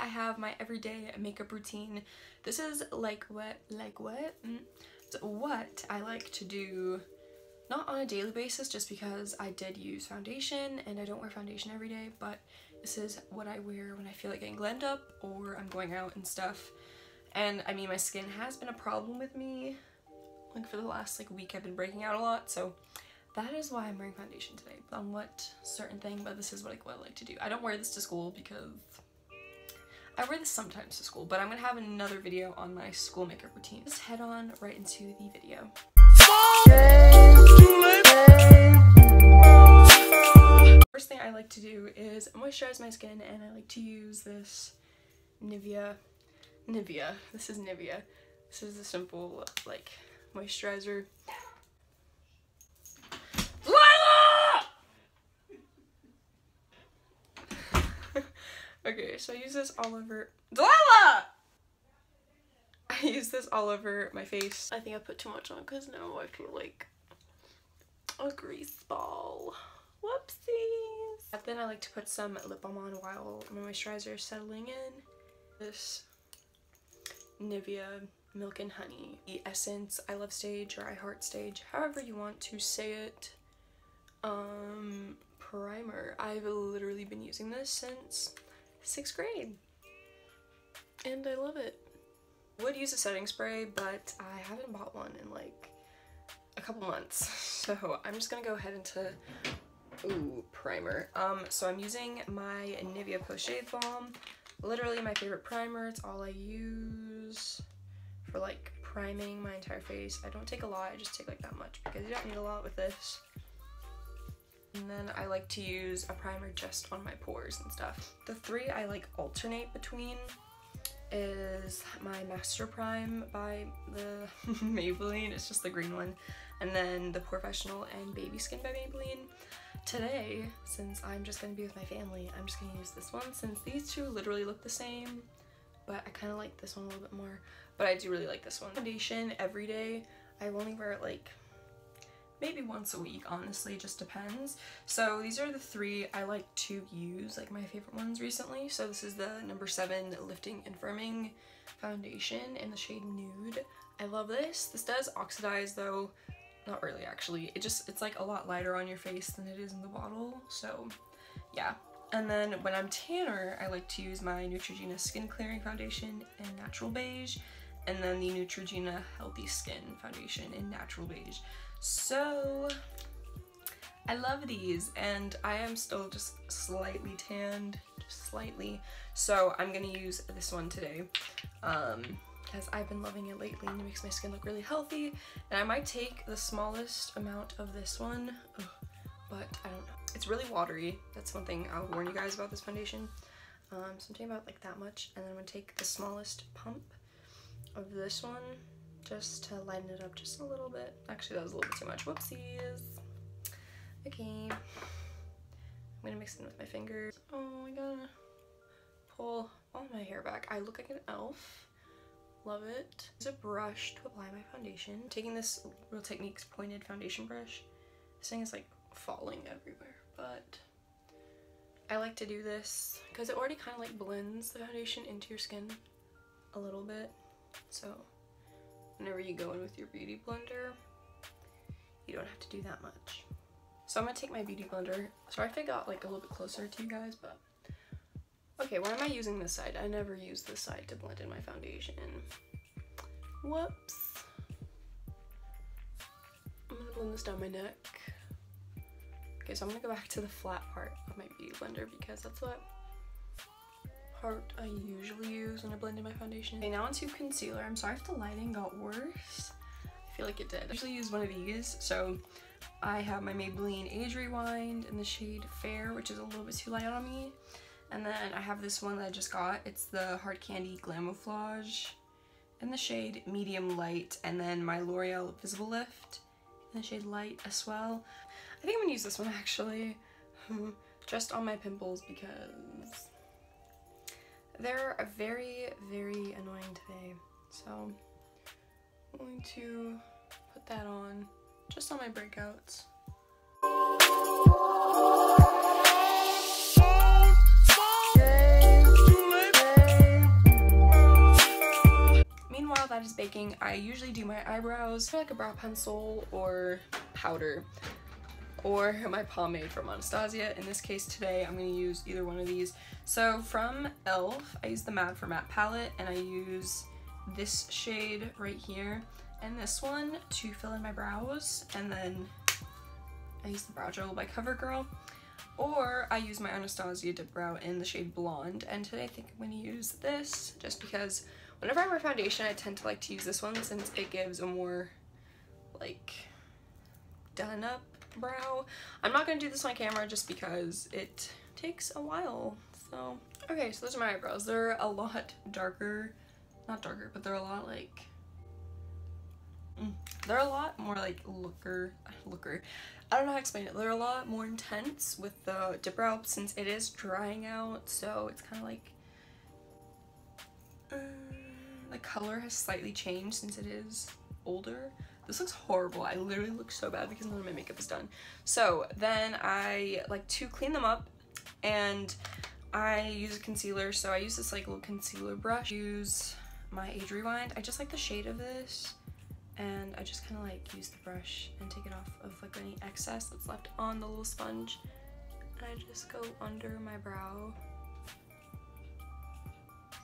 I have my everyday makeup routine. This is what I like to do, not on a daily basis just because I did use foundation and I don't wear foundation every day, but this is what I wear when I feel like getting glammed up or I'm going out and stuff. And I mean, my skin has been a problem with me, like for the last week I've been breaking out a lot, so that is why I'm wearing foundation today. On what certain thing, but this is what I like to do. I don't wear this to school because I wear this sometimes to school, but I'm gonna have another video on my school makeup routine. Let's head on right into the video. First thing I like to do is moisturize my skin, and I like to use this Nivea. This is Nivea. This is a simple moisturizer. Okay, so I use this all over. Delilah! I use this all over my face. I think I put too much on because now I feel like a grease ball. Whoopsies. And then I like to put some lip balm on while my moisturizer is settling in. This Nivea Milk and Honey Essence I Love Stage or I Heart Stage, however you want to say it, primer. I've literally been using this since 6th grade and I love it. Would use a setting spray, but I haven't bought one in a couple months, so I'm just gonna go ahead into primer. So I'm using my Nivea Post Shave Balm, literally my favorite primer. It's all I use for priming my entire face. I don't take a lot, I just take that much because you don't need a lot with this. And then I like to use a primer just on my pores and stuff. The three I alternate between is my Master Prime by the Maybelline, it's just the green one, and then the Professional and Baby Skin by Maybelline. Today, since I'm just going to be with my family, I'm just going to use this one since these two literally look the same, but I kind of like this one a little bit more, but I do really like this one. Foundation every day. I only wear it maybe once a week, honestly, it just depends. So these are the three I like to use, my favorite ones recently. So this is the number 7 Lifting and Firming Foundation in the shade Nude. I love this. This does oxidize though, not really actually. It's a lot lighter on your face than it is in the bottle, so yeah. And then when I'm tanner, I like to use my Neutrogena Skin Clearing Foundation in Natural Beige, and then the Neutrogena Healthy Skin Foundation in Natural Beige. So I love these, and I am still just slightly tanned, just slightly, so I'm gonna use this one today because I've been loving it lately and it makes my skin look really healthy. And I might take the smallest amount of this one, but I don't know. It's really watery. That's one thing I'll warn you guys about this foundation. So I'm taking about that much, and then I'm gonna take the smallest pump of this one just to lighten it up just a little bit. Actually, that was a little bit too much. Whoopsies. Okay. I'm gonna mix it in with my fingers. Oh, I gotta pull all my hair back. I look like an elf. Love it. Use a brush to apply my foundation. Taking this Real Techniques pointed foundation brush. This thing is falling everywhere, but I like to do this because it already kind of blends the foundation into your skin a little bit. So whenever you go in with your beauty blender, you don't have to do that much. So I'm gonna take my beauty blender. Sorry if I got a little bit closer to you guys, but okay, why am I using this side? I never use this side to blend in my foundation. Whoops. I'm gonna blend this down my neck. Okay, so I'm gonna go back to the flat part of my beauty blender because that's what part I usually use when I blend in my foundation. Okay, now onto concealer. I'm sorry if the lighting got worse. I feel like it did. I usually use one of these. So I have my Maybelline Age Rewind in the shade Fair, which is a little bit too light on me. And then I have this one that I just got. It's the Hard Candy Glamouflage in the shade Medium Light. And then my L'Oreal Visible Lift in the shade Light as well. I think I'm gonna use this one actually, just on my pimples because they're very, very annoying today. So I'm going to put that on just on my breakouts. flat as baking. I usually do my eyebrows with like a brow pencil or powder or my pomade from Anastasia. In this case today, I'm going to use either one of these. So from e.l.f., I use the Matte for Matte palette, and I use this shade right here and this one to fill in my brows, and then I use the Brow Gel by CoverGirl, or I use my Anastasia Dip Brow in the shade Blonde, and today I think I'm going to use this just because whenever I wear foundation I tend to like to use this one since it gives a more like done up brow. I'm not going to do this on camera just because it takes a while. So okay, so those are my eyebrows. They're a lot darker, not darker, but they're a lot like they're a lot more like looker. I don't know how to explain it. They're a lot more intense with the dip brow since it is drying out, so it's kind of like the color has slightly changed since it is older. This looks horrible. I literally look so bad because none of my makeup is done. So then I like to clean them up, and I use a concealer. So I use this like little concealer brush. Use my Age Rewind. I just like the shade of this, and I just kind of like use the brush and take it off of like any excess that's left on the little sponge, and I just go under my brow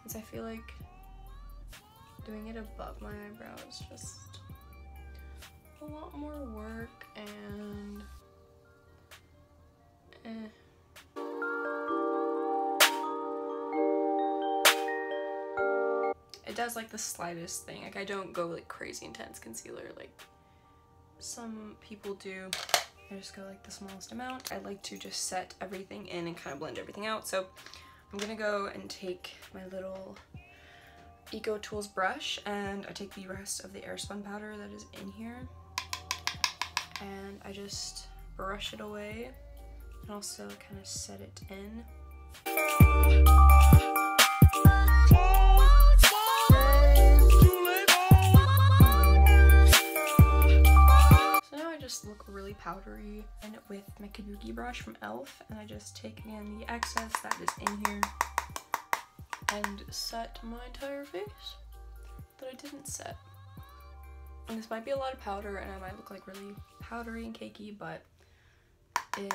since I feel like doing it above my eyebrow is just a lot more work, and it does like the slightest thing. Like I don't go like crazy intense concealer like some people do. I just go like the smallest amount. I like to just set everything in and kind of blend everything out. So I'm gonna go and take my little Eco Tools brush, and I take the rest of the Airspun powder that is in here, and I just brush it away and also kind of set it in. So now I just look really powdery, and with my Kabuki brush from e.l.f., and I just take again the excess that is in here and set my entire face that I didn't set. And this might be a lot of powder and I might look like really powdery and cakey, but it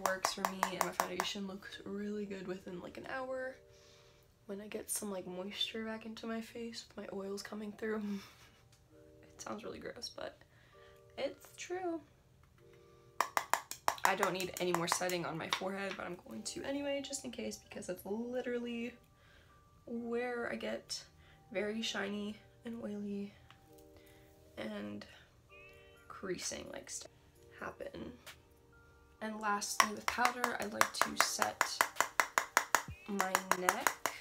works for me, and my foundation looks really good within like an hour when I get some like moisture back into my face with my oils coming through. It sounds really gross, but it's true. I don't need any more setting on my forehead, but I'm going to anyway just in case, because that's literally where I get very shiny and oily and creasing like stuff happen. And lastly, with powder, I like to set my neck.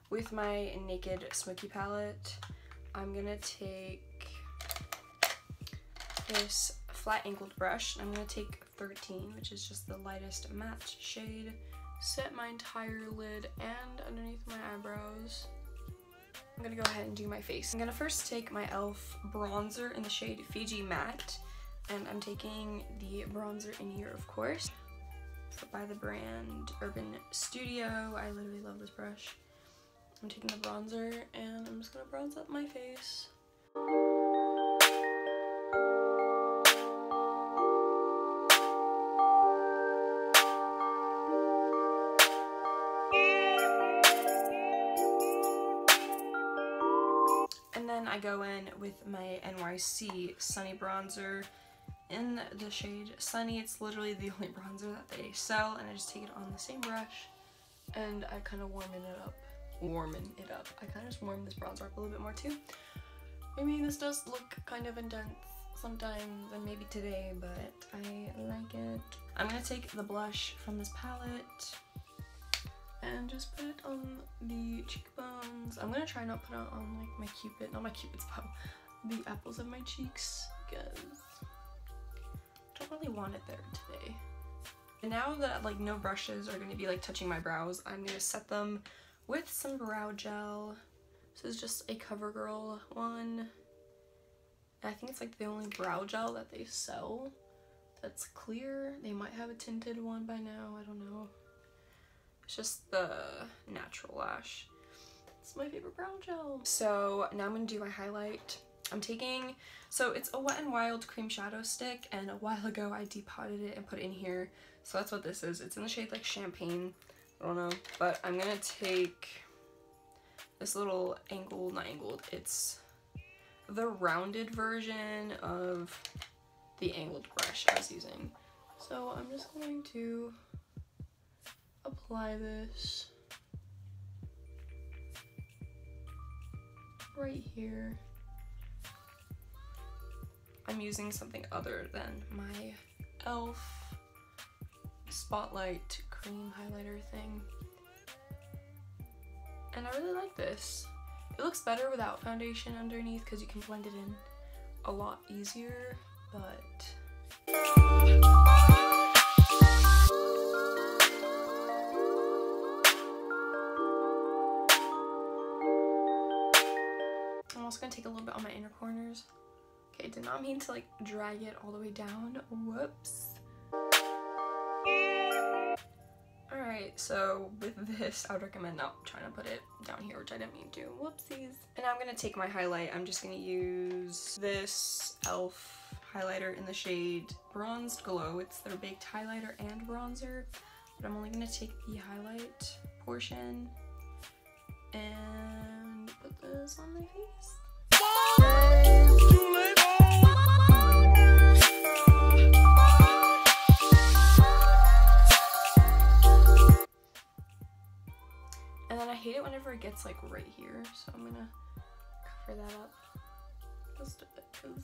With my Naked Smoky palette, I'm gonna take this flat angled brush, and I'm gonna take 13, which is just the lightest matte shade, set my entire lid and underneath my eyebrows. I'm gonna go ahead and do my face. I'm gonna first take my e.l.f. bronzer in the shade Fiji Matte, and I'm taking the bronzer in here, of course, by the brand Urban Studio. I literally love this brush. I'm taking the bronzer and I'm just gonna bronze up my face. And then I go in with my NYC Sunny bronzer in the shade Sunny. It's literally the only bronzer that they sell, and I just take it on the same brush and I kind of warming it up. I kind of just warm this bronzer up a little bit more too. I mean, this does look kind of intense sometimes, and maybe today, but I like it. I'm gonna take the blush from this palette and just put it on the cheekbones. I'm gonna try not put it on like my cupid, not my cupid's bow, the apples of my cheeks, because I don't really want it there today. And now that like no brushes are gonna be like touching my brows, I'm gonna set them with some brow gel. This is just a CoverGirl one. I think it's like the only brow gel that they sell that's clear. They might have a tinted one by now, I don't know. It's just the natural lash. It's my favorite brow gel. So now I'm gonna do my highlight. I'm taking, so it's a Wet n Wild cream shadow stick, and a while ago I depotted it and put it in here. So that's what this is. It's in the shade like champagne. I don't know, but I'm gonna take this little angled, not angled, it's the rounded version of the angled brush I was using. So I'm just going to apply this right here. I'm using something other than my e.l.f. Spotlight cream highlighter thing. And I really like this. It looks better without foundation underneath because you can blend it in a lot easier, but I'm also gonna take a little bit on my inner corners. Okay, did not mean to like drag it all the way down. Whoops. Alright, so with this, I would recommend not trying to put it down here, which I didn't mean to. Whoopsies. And now I'm gonna take my highlight. I'm just gonna use this e.l.f. highlighter in the shade Bronzed Glow. It's their baked highlighter and bronzer. But I'm only gonna take the highlight portion and put this on my face. And then I hate it whenever it gets like right here, so I'm gonna cover that up just a bit because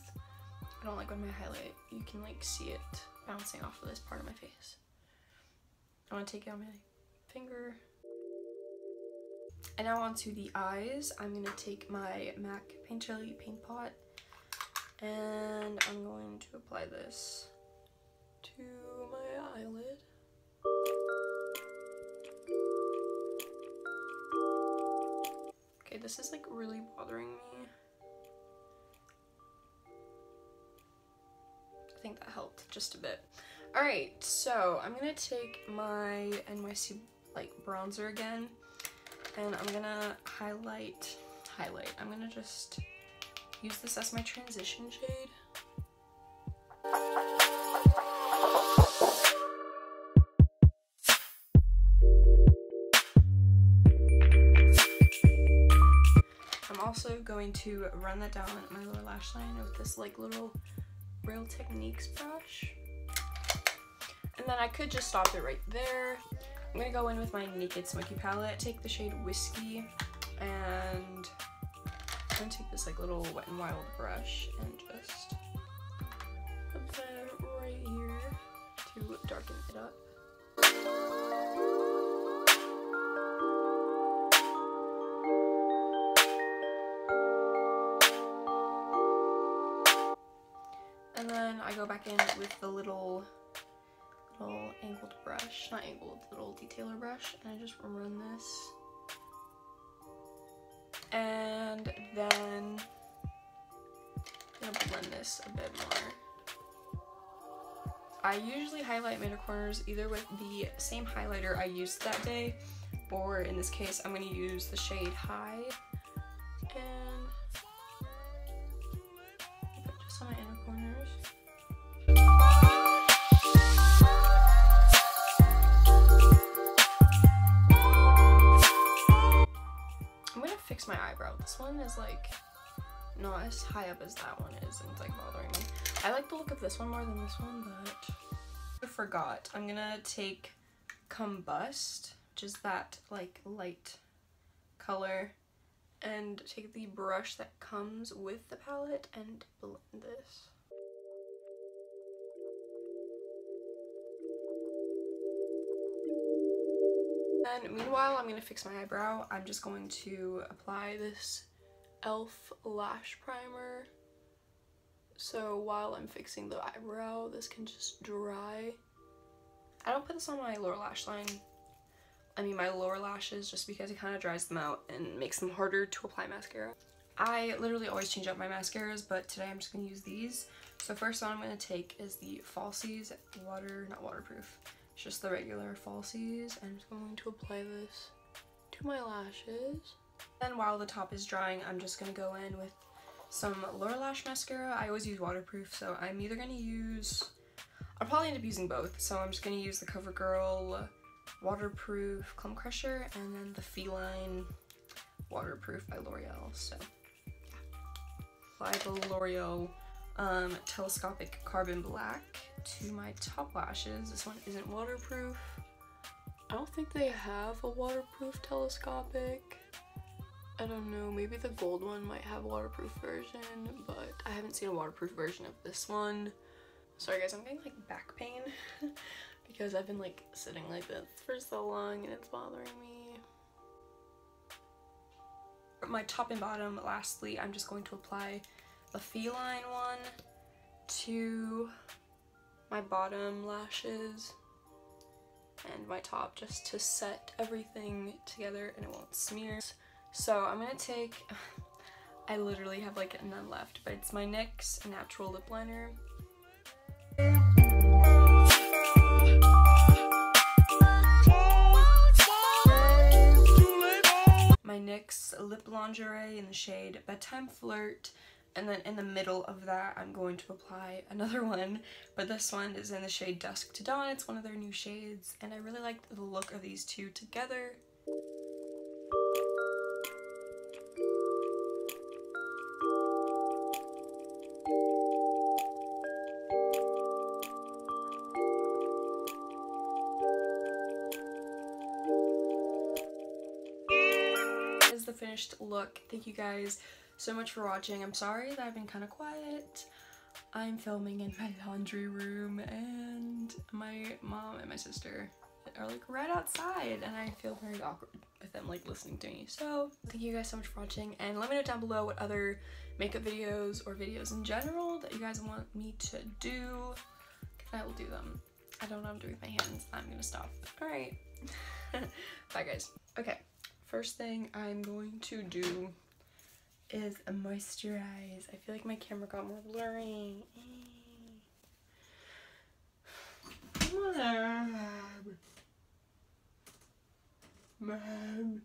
I don't like when my highlight, you can like see it bouncing off of this part of my face. I want to take it on my finger. And now onto the eyes. I'm gonna take my MAC Paint Jelly Paint Pot and I'm going to apply this to my eyelid. Okay, this is like really bothering me. I think that helped just a bit. Alright, so I'm gonna take my NYC like bronzer again and I'm gonna highlight. I'm gonna just use this as my transition shade. I'm also going to run that down my lower lash line with this like little Real Techniques brush. And then I could just stop it right there. I'm gonna go in with my Naked Smoky palette, take the shade Whiskey, and I'm gonna take this like little Wet n Wild brush and just put that right here to darken it up. And then I go back in with the little angled brush, not angled, little detailer brush, and I just run this. And then I'm gonna blend this a bit more. I usually highlight my inner corners either with the same highlighter I used that day, or in this case, I'm gonna use the shade High. And put just on my inner corners. I'm gonna fix my eyebrow. This one is like not as high up as that one is, and it's like bothering me. I like the look of this one more than this one, but I forgot. I'm gonna take Combust, which is that like light color, and take the brush that comes with the palette and blend this. And meanwhile, I'm gonna fix my eyebrow. I'm just going to apply this e.l.f. lash primer. So while I'm fixing the eyebrow, this can just dry. I don't put this on my lower lash line. I mean my lower lashes, just because it kind of dries them out and makes them harder to apply mascara. I literally always change up my mascaras, but today I'm just gonna use these. So first one I'm going to take is the Falsies not waterproof, it's just the regular Falsies. I'm just going to apply this to my lashes. Then while the top is drying, I'm just going to go in with some Lower Lash mascara. I always use waterproof, so I'm either going to use, I'll probably end up using both, so I'm just going to use the CoverGirl waterproof Clump Crusher and then the Feline waterproof by L'Oreal. So yeah. Apply the L'Oreal Telescopic Carbon Black to my top lashes. This one isn't waterproof. I don't think they have a waterproof telescopic. I don't know, maybe the gold one might have a waterproof version, but I haven't seen a waterproof version of this one. Sorry guys, I'm getting like back pain because I've been like sitting like this for so long and it's bothering me. For my top and bottom, lastly, I'm just going to apply the Feline one to my bottom lashes and my top just to set everything together and it won't smear. So I'm gonna take, I literally have like none left, but it's my NYX Natural Lip Liner. My NYX Lip Lingerie in the shade Bedtime Flirt, and then in the middle of that I'm going to apply another one, but this one is in the shade Dusk to Dawn. It's one of their new shades and I really like the look of these two together. The finished look. Thank you guys so much for watching. I'm sorry that I've been kind of quiet. I'm filming in my laundry room and my mom and my sister are like right outside and I feel very awkward with them like listening to me. So thank you guys so much for watching and let me know down below what other makeup videos or videos in general that you guys want me to do, because I will do them. I don't know what I'm doing with my hands. I'm gonna stop. All right. Bye guys. Okay. First thing I'm going to do is moisturize. I feel like my camera got more blurry. Mom.